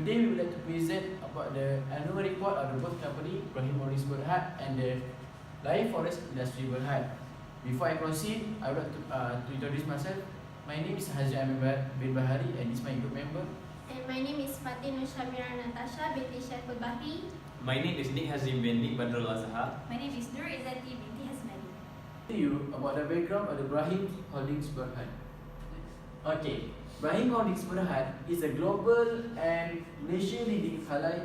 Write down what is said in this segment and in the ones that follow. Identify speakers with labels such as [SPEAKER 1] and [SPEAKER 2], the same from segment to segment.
[SPEAKER 1] Today we would like to present about the annual report of the both company, Brahim's Berhad and the LION Forest Industries Berhad. Before I proceed, I would like to introduce myself. My name is Hazrin Aiman bin Bahari and this is my group member.
[SPEAKER 2] And my name is Fatin Nursyamira Natasya binti Syariful Bahri.
[SPEAKER 3] My name is Nik Hazim bin Nik Azhar.
[SPEAKER 4] My name is Nurul Izzati binti Hasmadi.
[SPEAKER 1] To you about the background of the Brahim Holdings Berhad. Okay, Brahim Holdings Berhad is a global and Malaysia leading halal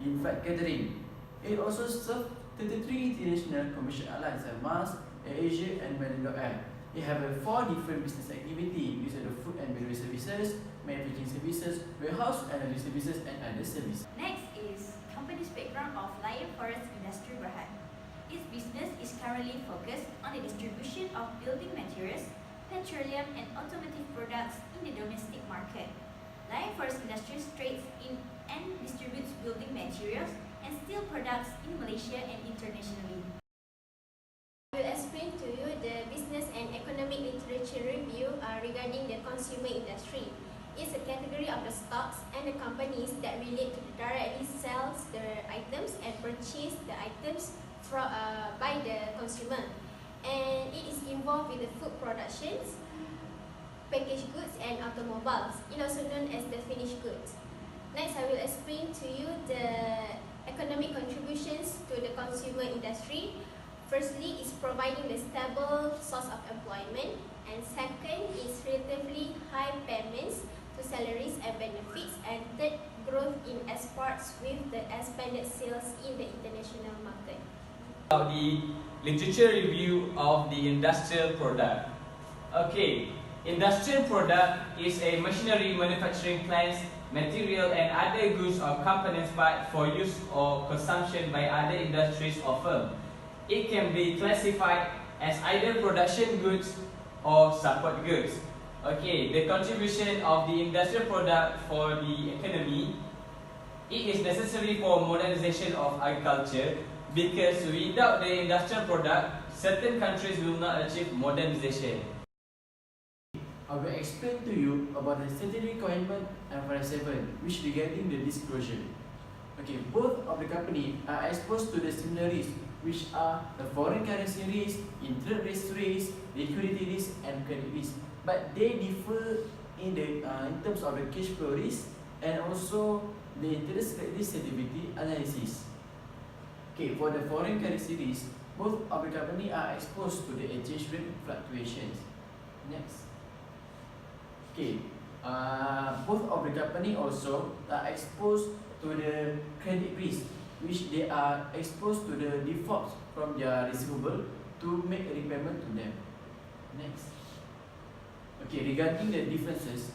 [SPEAKER 1] in flight catering. It also serves 33 international commercial airlines and Mars, Asia and Malaysia Air. It has 4 different business activities, which are the food and beverage services, manufacturing services, warehouse and logistics services and other services.
[SPEAKER 4] Next is company's background of LION Forest Industries Berhad. Its business is currently focused on the distribution of building materials, petroleum and automotive products in the domestic market. LION Forest Industries trades in and distributes building materials and steel products in Malaysia and internationally.
[SPEAKER 2] I will explain to you the business and economic literature review regarding the consumer industry. It's a category of the stocks and the companies that relate to the directly sells the items and purchase the items by the consumer. And it is involved with the food productions, packaged goods and automobiles. It also known as the finished goods. Next, I will explain to you the economic contributions to the consumer industry. Firstly, is providing the stable source of employment, and second is relatively high payments to salaries and benefits, and third, growth in exports with the expanded sales in the international market.
[SPEAKER 3] About the literature review of the industrial product. Okay, industrial product is a machinery, manufacturing plants, material and other goods or components but for use or consumption by other industries or firms. It can be classified as either production goods or support goods. Okay, the contribution of the industrial product for the economy, it is necessary for modernization of agriculture because without the industrial product, certain countries will not achieve modernization.
[SPEAKER 1] I will explain to you about the statutory requirement and FAR660, which regarding the disclosure. Okay, both of the company are exposed to the similar risks, which are the foreign currency risk, interest risk, liquidity risk, and credit risk. But they differ in terms of the cash flow risk and also the interest rate risk sensitivity analysis. Okay, for the foreign currency risk, both of the company are exposed to the exchange rate fluctuations. Next. Okay, both of the company also are exposed to the credit risk, which they are exposed to the defaults from their receivable to make a repayment to them. Next. Okay, regarding the differences,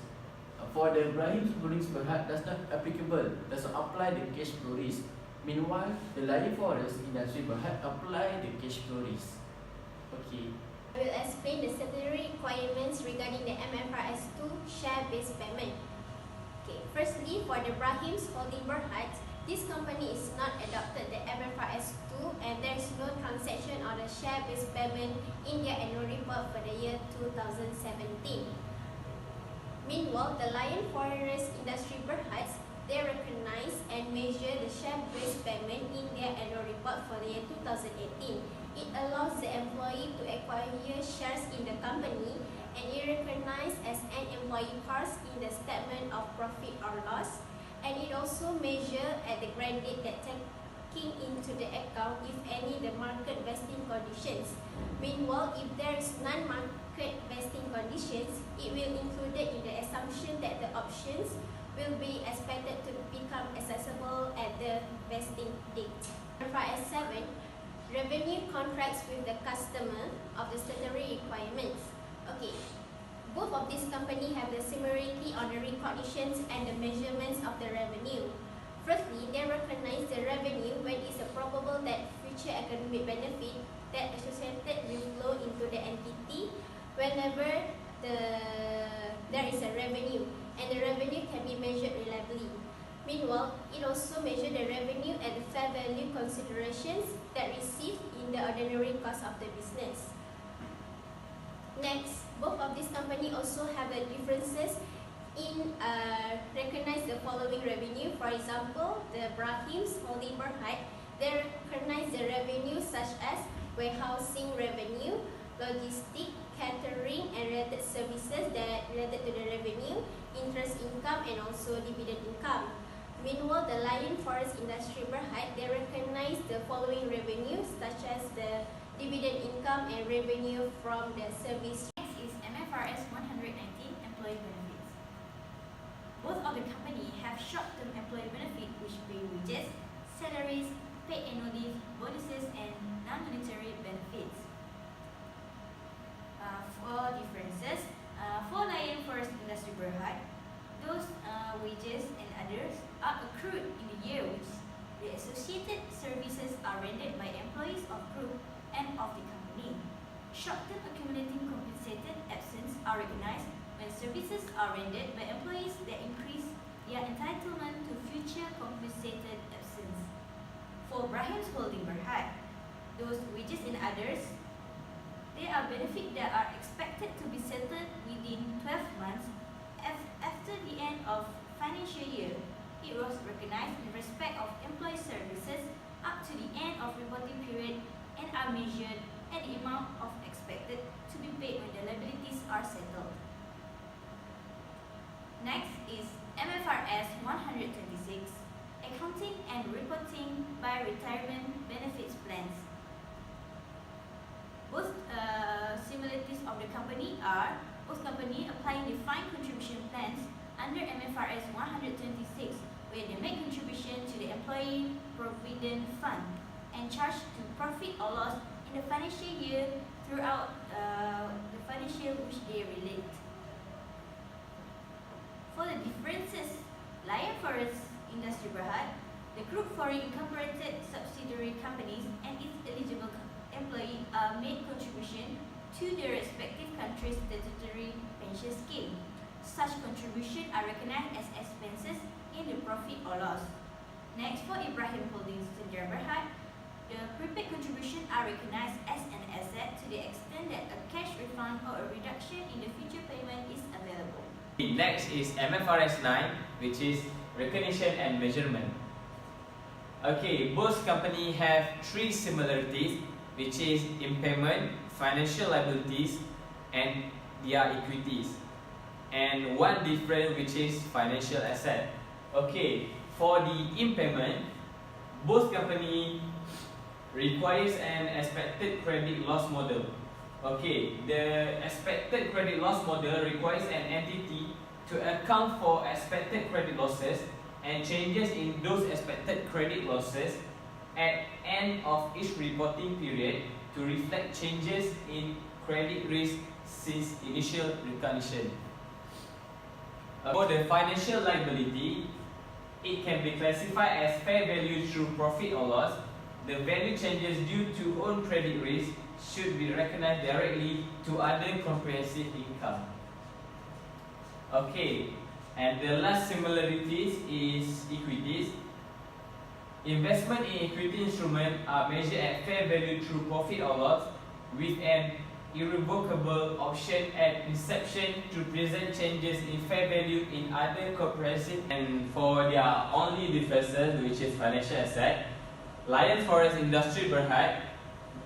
[SPEAKER 1] for the Brahim's Holdings Berhad does not apply the cash flow risk. Meanwhile, the LION Forest Industries Berhad apply the cash flow risk. Okay.
[SPEAKER 2] I will explain the statutory requirements regarding the MFRS2 share-based payment. Okay, firstly, for the Brahim's Holdings Berhad, this company is not adopted the MFRS2 and there is no transaction on the share-based payment in their annual report for the year 2017. Meanwhile, the LION Forest Industries Berhad, they recognize and measure the share-based payment in their annual report for the year 2018. It allows the employee to acquire shares in the company and it recognized as an employee cost in the statement of profit or loss, and it also measures at the grant date that taking into the account, if any, the market vesting conditions. Meanwhile, if there is non-market vesting conditions, it will include it in the assumption that the options will be expected to become accessible at the vesting date. FAR660, revenue contracts with the customer of the statutory requirements. Okay, both of these companies have the similarity on the recognitions and the measurements of the revenue. Firstly, they recognize the revenue when it is probable that future economic benefit that associated will flow into the entity whenever there is a revenue, and the revenue can be measured reliably. Meanwhile, it also measures the revenue at the fair value considerations that received in the ordinary course of the business. Next, both of these companies also have the differences recognize the following revenue. For example, the Brahim's Holding Berhad, they recognize the revenue such as warehousing revenue, logistic, catering and related services that related to the revenue, interest income and also dividend income. Meanwhile, the LION Forest Industries Berhad, they recognize the following revenue such as the dividend income and revenue from the service.
[SPEAKER 4] Next is MFRS 119 Employee Benefits. Both of the company have short-term employee benefit which pay wages, salaries, paid annual leave, bonuses and non-monetary benefits. For differences, for LION Forest Industries Berhad, those wages and others are accrued in the year which the associated services are rendered by employees of group and of the company. Short-term accumulating compensated absence are recognized when services are rendered by employees that increase their entitlement to future compensated absence. For Brahim's Holding Berhad, those wages and others, there are benefits that are expected to be settled within 12 months after the end of financial year. It was recognized in respect of employee services up to the end of reporting period and are measured at the amount of expected to be paid when the liabilities are settled. Next is MFRS 126, Accounting and Reporting by Retirement Benefits Plans. Both similarities of the company are both company applying defined contribution plans under MFRS 126 where they make contribution to the Employee Provident Fund and charge to profit or loss in the financial year throughout the financial which they relate. For the differences, LION Forest Industries Berhad, the group foreign incorporated subsidiary companies and its eligible employees are made contribution to their respective countries' statutory pension scheme. Such contributions are recognized as expenses in the profit or loss. Next, for Ibrahim Holdings Berhad, the prepaid contributions are recognized as an asset to the extent that a cash refund or a reduction in the future payment is available.
[SPEAKER 3] Next is MFRS 9, which is recognition and measurement. Okay, both companies have three similarities, which is impairment, financial liabilities, and their equities. And one difference, which is financial asset. Okay, for the impairment, both companies requires an expected credit loss model. Okay, the expected credit loss model requires an entity to account for expected credit losses and changes in those expected credit losses at end of each reporting period to reflect changes in credit risk since initial recognition. For the financial liability, it can be classified as fair value through profit or loss. The value changes due to own credit risk should be recognized directly to other comprehensive income. Okay, and the last similarities is equities. Investment in equity instruments are measured at fair value through profit or loss with an irrevocable option at inception to present changes in fair value in other comprehensive. And for their only differences, which is financial asset, LION Forest Industries Berhad,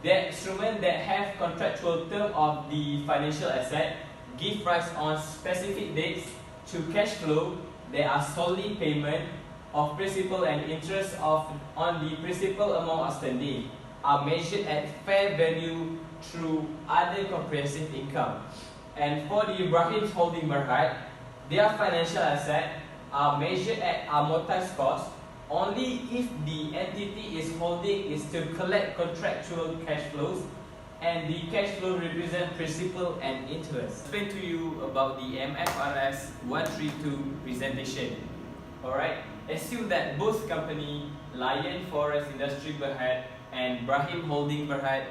[SPEAKER 3] the instrument that have contractual term of the financial asset give rise on specific dates to cash flow that are solely payment of principal and interest on the principal amount outstanding are measured at fair value through other comprehensive income. And for the Brahim's Holding Berhad, their financial asset are measured at amortized cost only if the entity is holding is to collect contractual cash flows and the cash flow represent principal and interest. Explain to you about the MFRS 132 presentation. Alright, assume that both company, LION Forest Industries Berhad and Brahim Holding Berhad,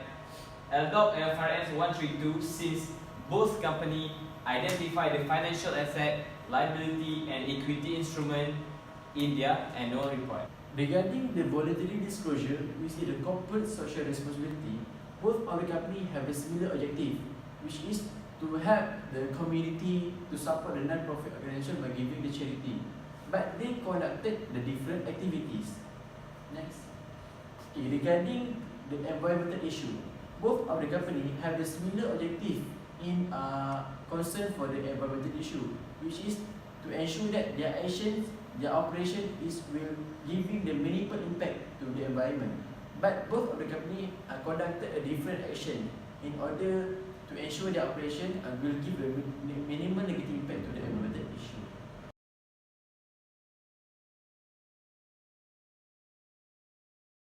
[SPEAKER 3] adopt MFRS 132 since both company identify the financial asset, liability and equity instrument in their annual report.
[SPEAKER 1] Regarding the voluntary disclosure, we see the corporate social responsibility. Both of the company have a similar objective, which is to help the community, to support the non-profit organisation by giving the charity. But they conducted the different activities. Next. Okay, regarding the environmental issue, both of the company have the similar objective in concern for the environmental issue, which is to ensure that their actions, their operation will giving the minimal impact to the environment. But both of the company conducted a different action in order to ensure their operation will give a minimal negative impact to the environmental issue.